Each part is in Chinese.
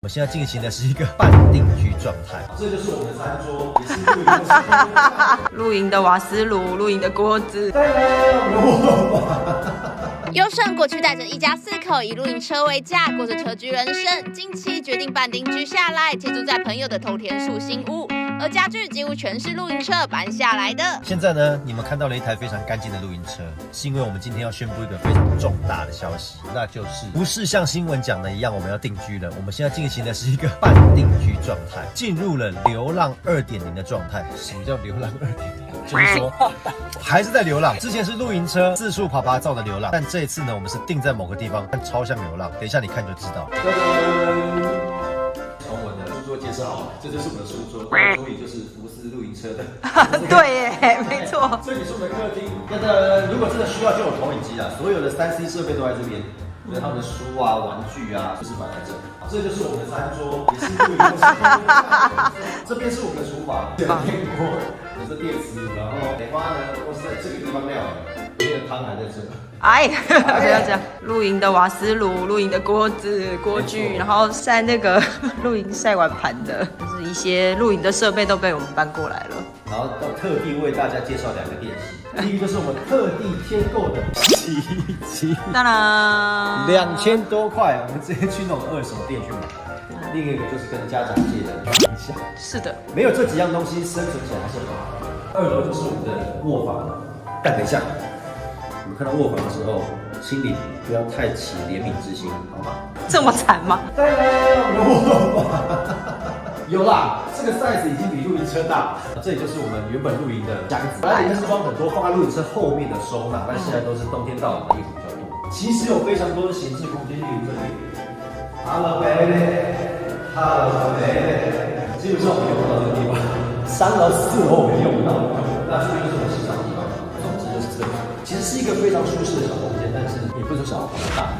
我们现在进行的是一个半定居状态，这就是我们的餐桌，也是露营的时候。露营的瓦斯炉，露营的锅子。优胜过去带着一家4口以露营车为家，过着车居人生。近期决定半定居下来，借住在朋友的头田树新屋，而家具几乎全是露营车搬下来的。现在呢，你们看到了一台非常干净的露营车，是因为我们今天要宣布一个非常重大的消息，那就是不是像新闻讲的一样，我们要定居了。我们现在进行的是一个半定居状态，进入了流浪2.0的状态。什么叫流浪2.0？就是说还是在流浪。之前是露营车四处爬照的流浪，但这一次呢，我们是定在某个地方，但超像流浪。等一下你看就知道。从我的书桌介绍好了，这就是我的书桌，桌椅就是福斯露营车的。对耶，没错。这里是我们的客厅。如果真的需要就有投影机啊，所有的3C 设备都在这边。所以他们的书啊、玩具啊，就是摆在这里。这就是我们的餐桌，也是露营的时候。这边是我们的厨房，电锅，有这电池，然后梅花呢都是在这个地方晾的，里面的汤还在这。哎，不要这样。露营的瓦斯炉，露营的锅子、锅具，然后晒那个露营晒碗盘的，就是一些露营的设备都被我们搬过来了。然后要特地为大家介绍2个电器。第一个就是我们特地添购的洗衣机，当然2000多块，我们直接去那种二手店去买。另一个就是跟家长借的冰箱，是的，没有这几样东西生存起来还是很好。2楼就是我们的卧房，但等一下，我们看到卧房的时候，心里不要太起怜悯之心，好吗？这么惨吗？当然，我们的卧房。有啦，这个 size 已经比露营车大。这里就是我们原本露营的箱子，本来里面是装很多放在露营车后面的收纳，但现在都是冬天到了的衣服比较多。其实有非常多的闲置空间，例如这里 ，Hello baby，Hello baby， 基本上我们用不到这个地方，3楼4楼我们用不到，那这边就是我们洗澡的地方。总之就是这里，其实是一个非常舒适的小空间，但是也不是说小，很大。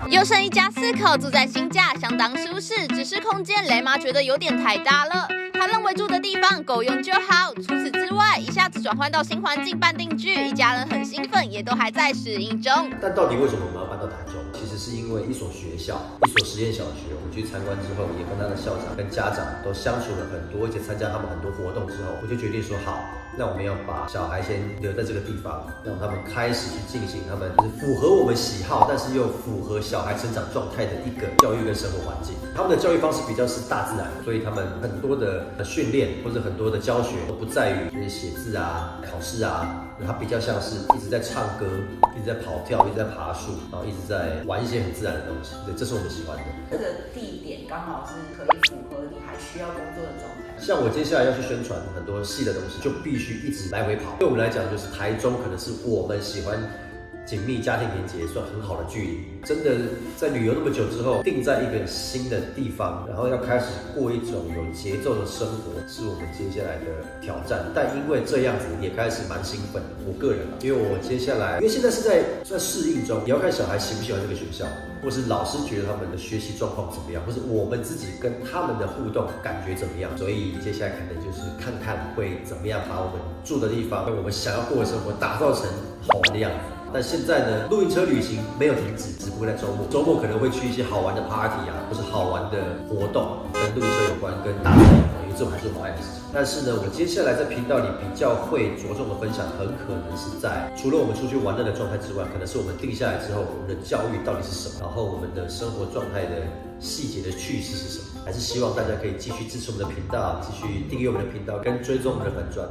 优胜一家4口住在新家，相当舒适，只是空间雷妈觉得有点太大了。他认为住的地方够用就好。除此之外，一下子转换到新环境半定居，一家人很兴奋，也都还在适应中。但到底为什么我们要搬到台中？其实是因为一所学校，一所实验小学，我们去参观之后，也跟他的校长、跟家长都相处了很多，而且参加他们很多活动之后，我就决定说好，那我们要把小孩先留在这个地方，让他们开始去进行他们就是符合我们喜好，但是又符合小孩成长状态的一个教育跟生活环境。他们的教育方式比较是大自然，所以他们很多的训练或者很多的教学都不在于就是写字啊、考试啊，它比较像是一直在唱歌、一直在跑跳、一直在爬树，然后一直在玩一些很自然的东西。对，这是我们喜欢的。这个地点刚好是可以符合你还需要工作的状态。像我接下来要去宣传很多细的东西，就必须一直来回跑。对我们来讲，就是台中可能是我们喜欢紧密家庭连结算很好的距离。真的在旅游那么久之后，定在一个新的地方，然后要开始过一种有节奏的生活，是我们接下来的挑战。但因为这样子也开始蛮兴奋的，我个人，因为我接下来，因为现在是在适应中，也要看小孩喜不喜欢这个学校，或是老师觉得他们的学习状况怎么样，或是我们自己跟他们的互动感觉怎么样。所以接下来可能就是看看会怎么样把我们住的地方跟我们想要过的生活打造成好玩的样子。但现在呢，露营车旅行没有停止，只不过在周末可能会去一些好玩的 party 啊，或是好玩的活动，跟露营车有关，跟大自然有关，因为这种还是我们爱的事情。但是呢，我接下来在频道里比较会着重的分享，很可能是在除了我们出去玩乐的状态之外，可能是我们定下来之后，我们的教育到底是什么，然后我们的生活状态的细节的趣事是什么。还是希望大家可以继续支持我们的频道，继续订阅我们的频道，跟追踪我们的粉专。